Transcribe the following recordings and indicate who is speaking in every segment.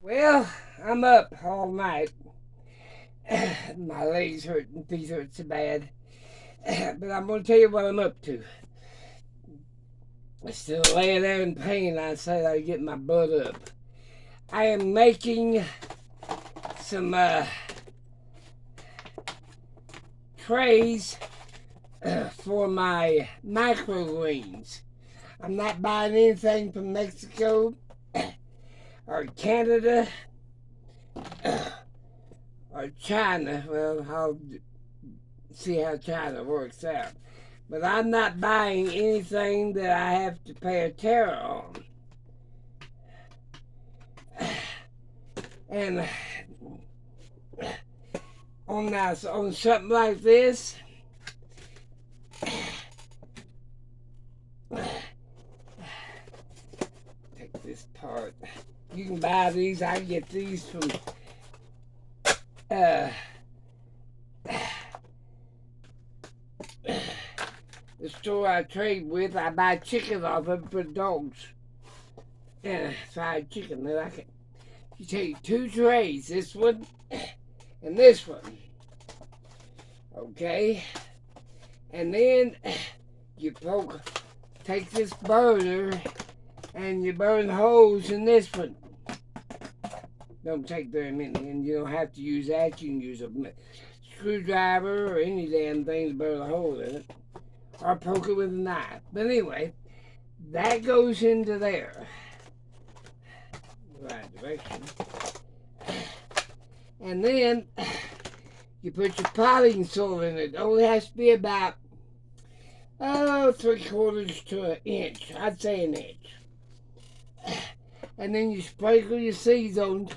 Speaker 1: Well, I'm up all night. My legs hurt and feet hurt so bad. But I'm going to tell you what I'm up to. I'm still laying there in pain. I said I get my blood up. I am making some trays for my microgreens. I'm not buying anything from Mexico or Canada or China. Well, I'll see how China works out. But I'm not buying anything that I have to pay a tariff on. And on something like this, take this part. You can buy these. I get these from the store I trade with. I buy chicken off of for dogs. And fried chicken. Then I can. You take two trays. This one and this one. Okay. And then you take this burner and you burn holes in this one. Don't take very many, and you don't have to use that. You can use a screwdriver or any damn thing to burn a hole in it, or poke it with a knife. But anyway, that goes into there. Right direction. And then you put your potting soil in it. It only has to be about 3/4 to an inch. I'd say an inch. And then you sprinkle your seeds on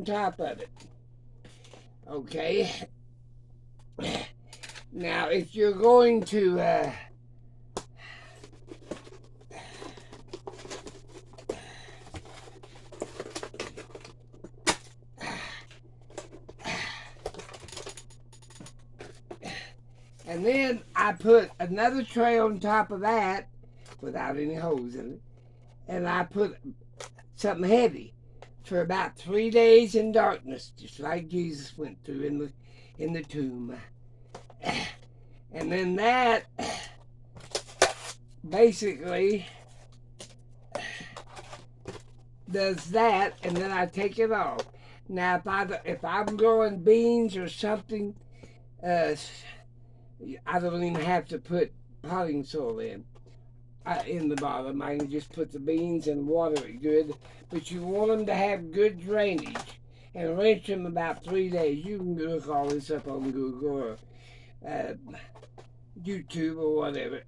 Speaker 1: top of it. Okay. Now, if you're going to and then I put another tray on top of that without any holes in it. And I put something heavy for about 3 days in darkness, just like Jesus went through in the tomb. And then that basically does that, and then I take it off. Now, if I'm growing beans or something, I don't even have to put potting soil in the bottom. I can just put the beans and water it good. But you want them to have good drainage and rinse them about 3 days. You can look all this up on Google or YouTube or whatever.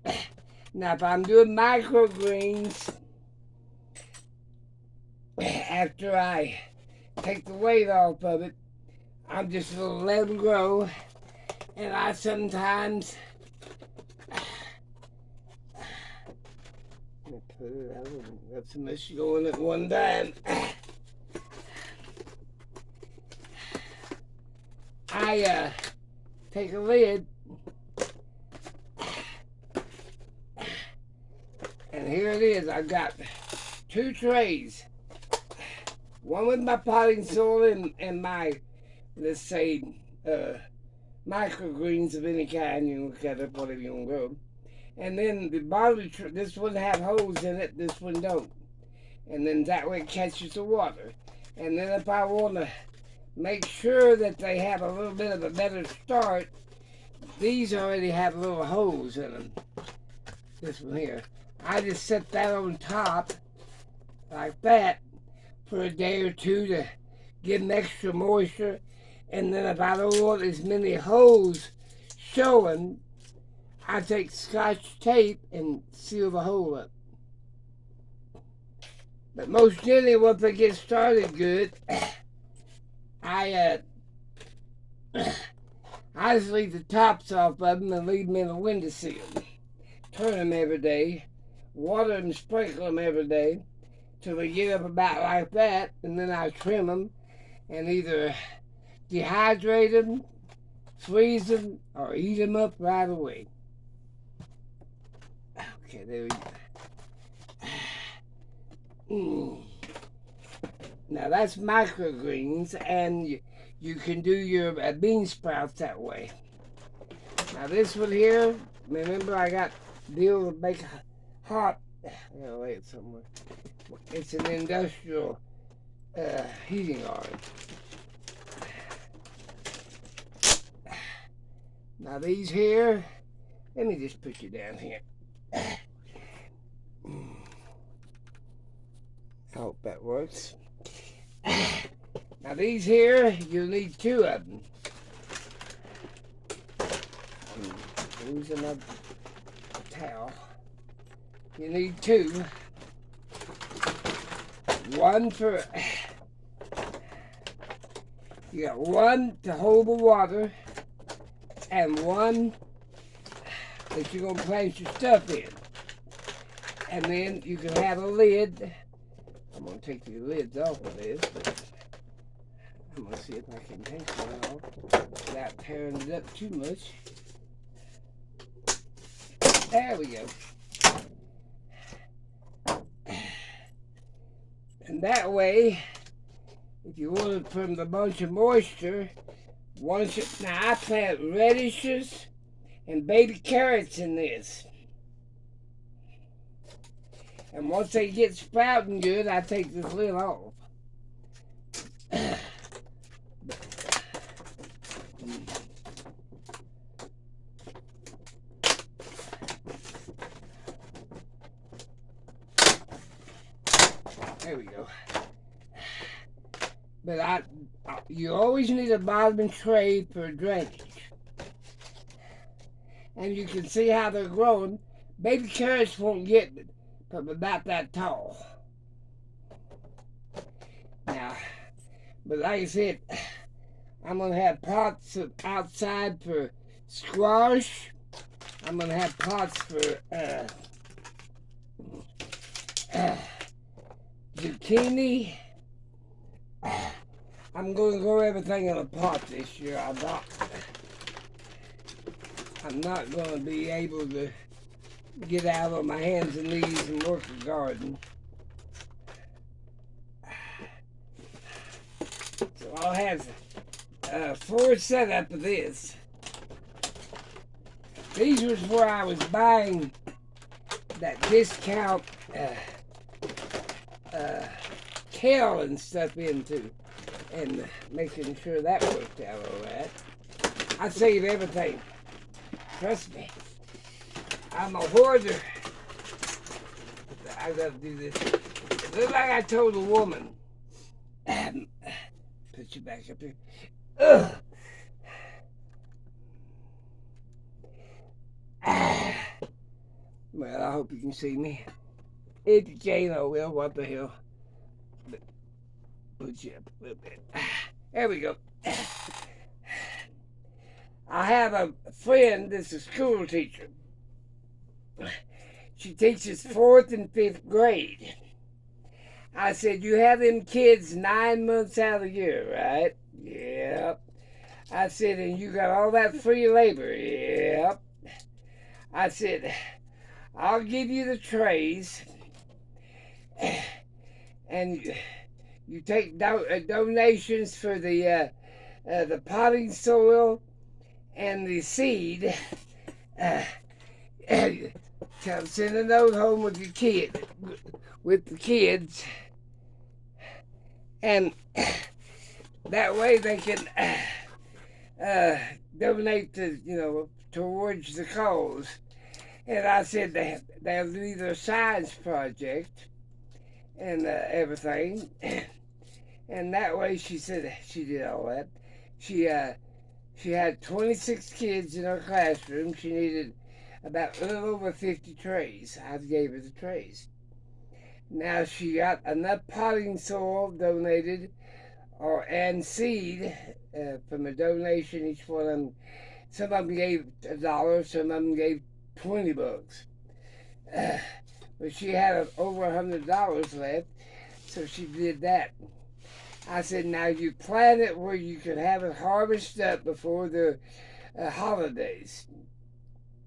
Speaker 1: Now, if I'm doing microgreens, after I take the weight off of it, I'm just going to let them grow. And I sometimes put it out. Got so much going at one time. I take a lid, and here it is. I've got 2 trays. One with my potting soil and my, let's say, microgreens of any kind. You can cut up whatever you want to grow. And then the bottom, this one have holes in it, this one don't. And then that way it catches the water. And then if I want to make sure that they have a little bit of a better start, these already have little holes in them. This one here. I just set that on top like that for a day or two to give them extra moisture. And then if I don't want as many holes showing, I take Scotch tape and seal the hole up. But most generally, once they get started good, I just leave the tops off of them and leave them in a windowsill. Turn them every day, water and sprinkle them every day till they get up about like that, and then I trim them and either dehydrate them, freeze them, or eat them up right away. Okay, there we go. Now that's microgreens, and you can do your bean sprouts that way. Now this one here, remember I got deal to make hot. I gotta lay it somewhere. It's an industrial heating iron. Now these here, let me just put you down here. I hope that works. Now these here, you'll need 2 of them. I'm using a towel. You need 2. One for, you got 1 to hold the water, and 1 that you're gonna plant your stuff in. And then you can have a lid. I'm gonna take the lids off of this, but I'm gonna see if I can take that off without tearing it up too much. There we go. And that way, if you want to put a bunch of moisture, now I plant radishes and baby carrots in this. And once they get sprouting good, I take this lid off. There we go. But you always need a bottom tray for drainage. And you can see how they're growing. Baby carrots won't get about that tall. Now, but like I said, I'm going to have pots outside for squash. I'm going to have pots for zucchini. I'm going to grow everything in a pot this year. I'm not going to be able to get out on my hands and knees and work the garden. So I'll have a floor setup of this. These was where I was buying that discount kale and stuff into, and making sure that worked out all right. I save everything. Trust me. I'm a hoarder. I gotta do this. It looks like I told a woman. Put you back up here. Ugh. Well, I hope you can see me. If you can't, I will. What the hell? Put you up a little bit. There we go. I have a friend that's a school teacher. She teaches 4th and 5th grade. I said, you have them kids 9 months out of the year, right? Yep. I said, and you got all that free labor? Yep. I said, I'll give you the trays, and you take donations for the potting soil and the seed. Send a note home with your with the kids, and that way they can donate towards the cause. And I said they'll do their science project and everything, and that way she said she did all that. She had 26 kids in her classroom. She needed about a little over 50 trays. I gave her the trays. Now she got enough potting soil donated, and seed from a donation. Each one of them, some of them gave $1, some of them gave $20. But she had over $100 left, so she did that. I said, now you plant it where you can have it harvested up before the holidays.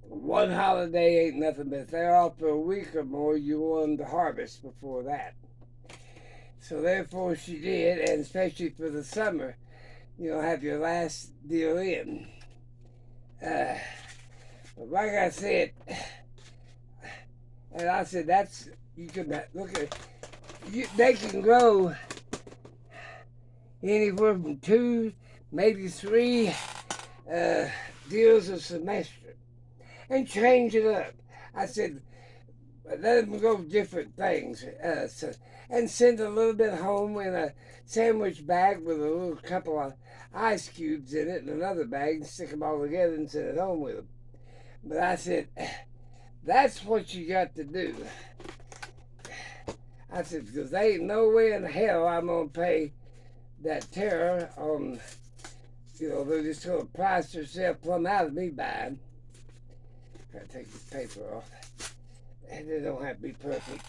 Speaker 1: One holiday ain't nothing, but if they're off for a week or more, you want them to harvest before that. So therefore she did, and especially for the summer, have your last deal in. But like I said, and I said you can look at, they can grow anywhere from 2, maybe 3 deals a semester, and change it up. I said, let them grow different things, and send a little bit home in a sandwich bag with a little couple of ice cubes in it and another bag, and stick them all together and send it home with them. But I said, that's what you got to do. I said, because there ain't no way in hell I'm going to pay that terror on, they're just going to price themselves plumb out of me buying. Gotta take this paper off. And it don't have to be perfect.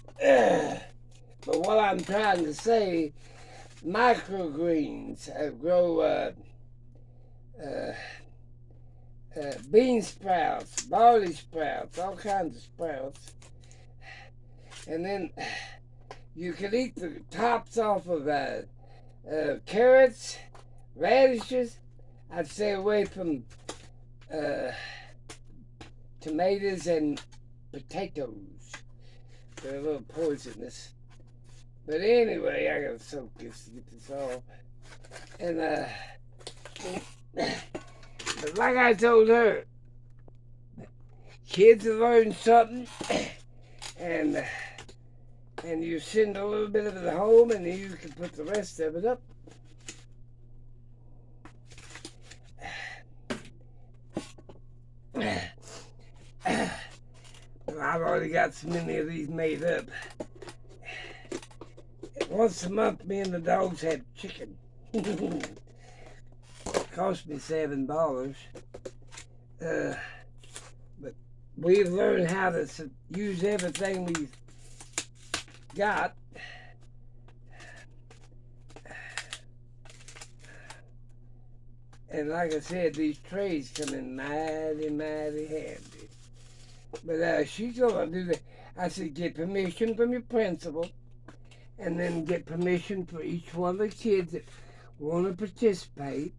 Speaker 1: But what I'm trying to say, microgreens grow bean sprouts, barley sprouts, all kinds of sprouts. And then you can eat the tops off of carrots, radishes. I'd stay away from tomatoes and potatoes. They're a little poisonous. But anyway, I gotta soak this to get this off. And but like I told her, kids have learned something, and you send a little bit of it home, and you can put the rest of it up. I've already got so many of these made up. Once a month, me and the dogs have chicken. It cost me $7. But we've learned how to use everything we've got. And like I said, these trays come in mighty, mighty handy. But she's going to do that. I said, get permission from your principal, and then get permission for each one of the kids that want to participate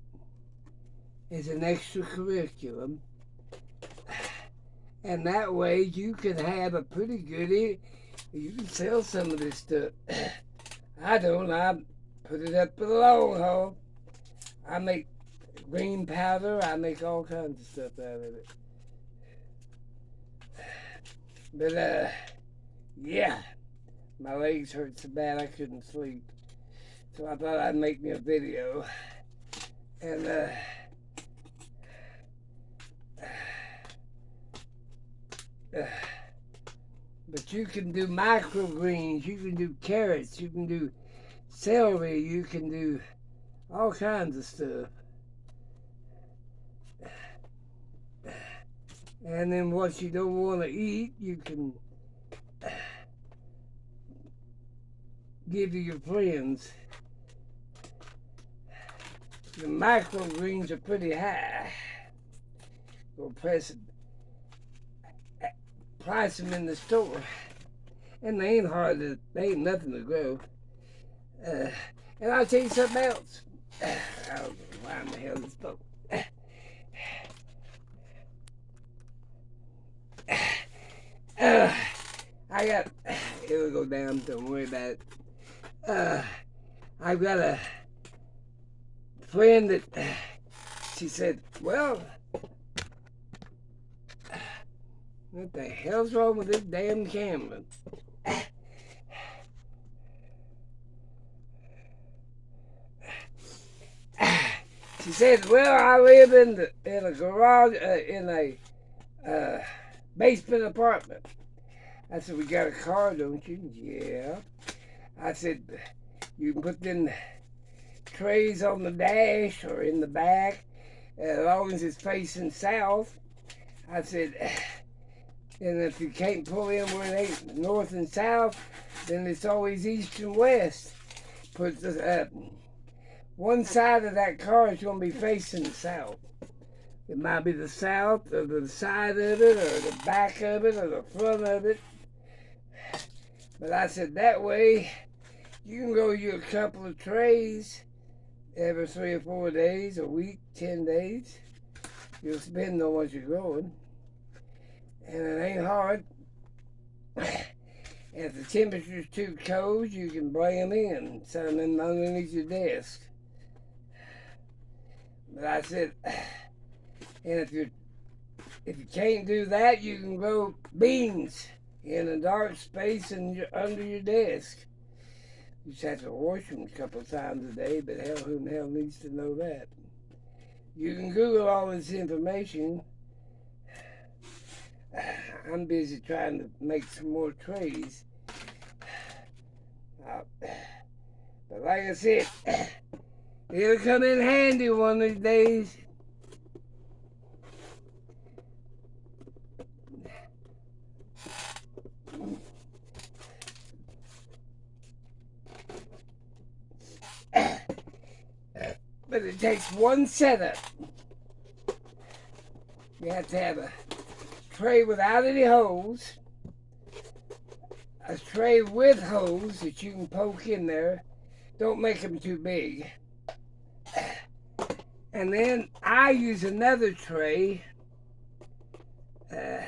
Speaker 1: as an extracurriculum. And that way you can have a pretty good, you can sell some of this stuff. I don't, I put it up for the long haul. I make green powder, I make all kinds of stuff out of it. But, yeah, my legs hurt so bad I couldn't sleep. So I thought I'd make me a video. And, but you can do microgreens, you can do carrots, you can do celery, you can do all kinds of stuff. And then what you don't want to eat, you can give to your friends. The microgreens are pretty high. We'll price them in the store. And they ain't they ain't nothing to grow. And I'll tell you something else. I don't know why in the hell this spoke. It'll go down, don't worry about it. I've got a friend that, she said, well, what the hell's wrong with this damn camera? She said, well, I live in a garage, in a basement apartment. I said, we got a car, don't you? Yeah. I said, you can put them trays on the dash or in the back, as long as it's facing south. I said, and if you can't pull in where it ain't north and south, then it's always east and west. Put one side of that car is going to be facing south. It might be the south, or the side of it, or the back of it, or the front of it. But I said, that way, You can grow you a couple of trays every 3 or 4 days, a week, 10 days. You'll spend on what you're growing. And it ain't hard. If the temperature's too cold, you can bring them in, set them in underneath your desk. But I said, and if you can't do that, you can grow beans in a dark space under your desk. You just have to wash them a couple of times a day, but who in hell needs to know that? You can Google all this information. I'm busy trying to make some more trays. But like I said, it'll come in handy one of these days. But it takes one setup. You have to have a tray without any holes, a tray with holes that you can poke in there. Don't make them too big. And then I use another tray. What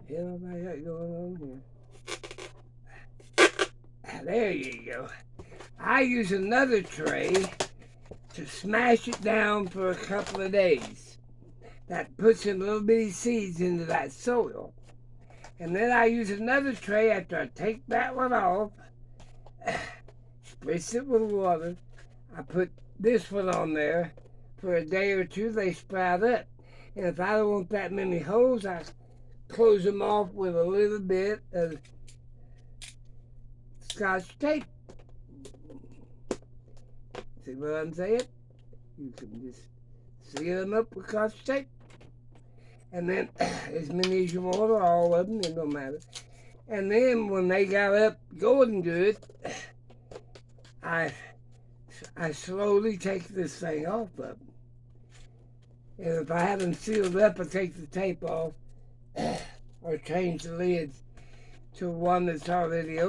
Speaker 1: the hell have I got going on here? There you go. I use another tray to smash it down for a couple of days. That puts some little bitty seeds into that soil. And then I use another tray after I take that one off, spritz it with water. I put this one on there for a day or two. They sprout up. And if I don't want that many holes, I close them off with a little bit of Scotch tape. See what I'm saying? You can just seal them up with Scotch tape. And then as many as you want, or all of them, it don't matter. And then when they got up going good, I slowly take this thing off of them. And if I have them sealed up, I take the tape off or change the lids to one that's already,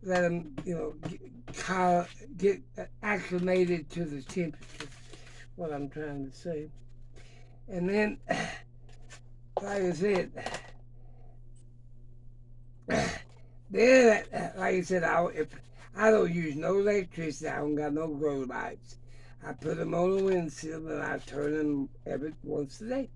Speaker 1: let them, get acclimated to the temperature, what I'm trying to say. And then, like I said, I don't use no electricity. I don't got no grow lights. I put them on the windowsill and I turn them every once a day.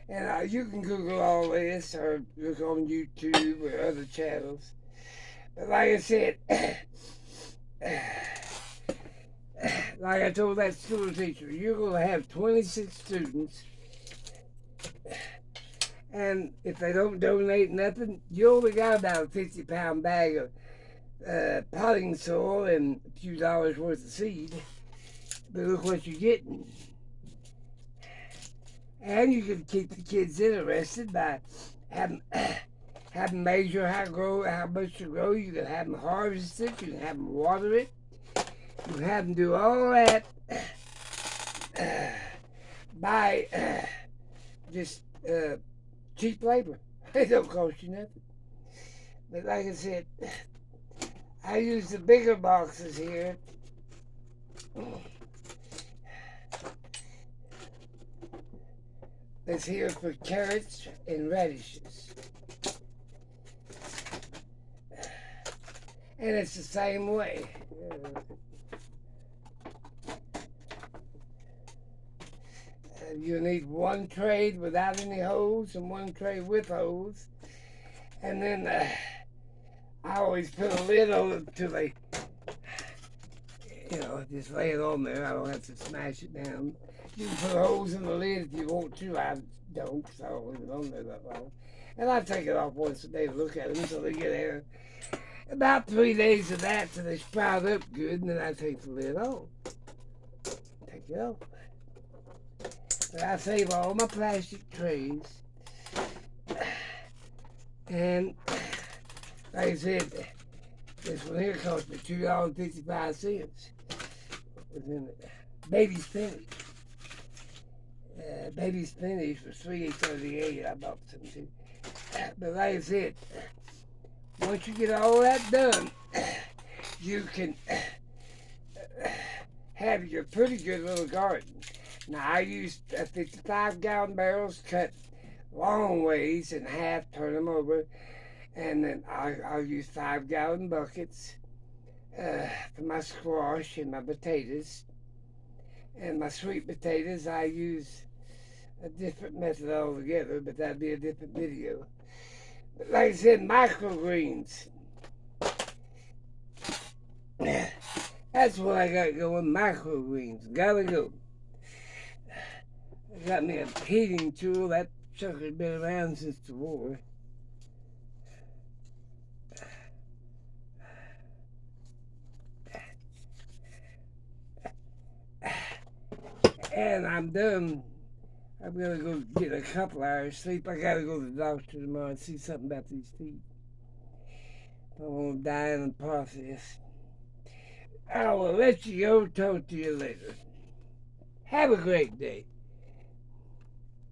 Speaker 1: And you can Google all this or look on YouTube or other channels. But like I said, like I told that school teacher, you're going to have 26 students. And if they don't donate nothing, you only got about a 50-pound bag of potting soil and a few dollars worth of seed. But look what you're getting. And you can keep the kids interested by having measure how much to grow. You can have them harvest it. You can have them water it. You can have them do all that by just cheap labor. It don't cost you nothing. But like I said, I use the bigger boxes here. That's here for carrots and radishes. And it's the same way. You need one tray without any holes and one tray with holes. And then I always put a lid on it till they, just lay it on there. I don't have to smash it down. You can put holes in the lid if you want to. I don't, so I don't leave it on there that long. And I take it off once a day to look at them until they get there. About 3 days of that till they sprout up good, and then I take the lid off. Take it off. But I save all my plastic trays. And like I said, this one here cost me $2.55. Was in it. Baby spinach. Baby spinach was $3.38. I bought some too. But like I said, once you get all that done, you can have your pretty good little garden. Now I use 55-gallon barrels cut long ways in half, turn them over, and then I'll use 5-gallon buckets for my squash and my potatoes. And my sweet potatoes, I use a different method altogether, but that'd be a different video. But like I said, microgreens. That's what I got going, microgreens. Gotta go. I got me a heating tool. That sucker's been around since the war. And I'm done. I'm gonna go get a couple hours sleep. I gotta go to the doctor tomorrow and see something about these teeth. I won't die in the process. I will let you go. Talk to you later. Have a great day.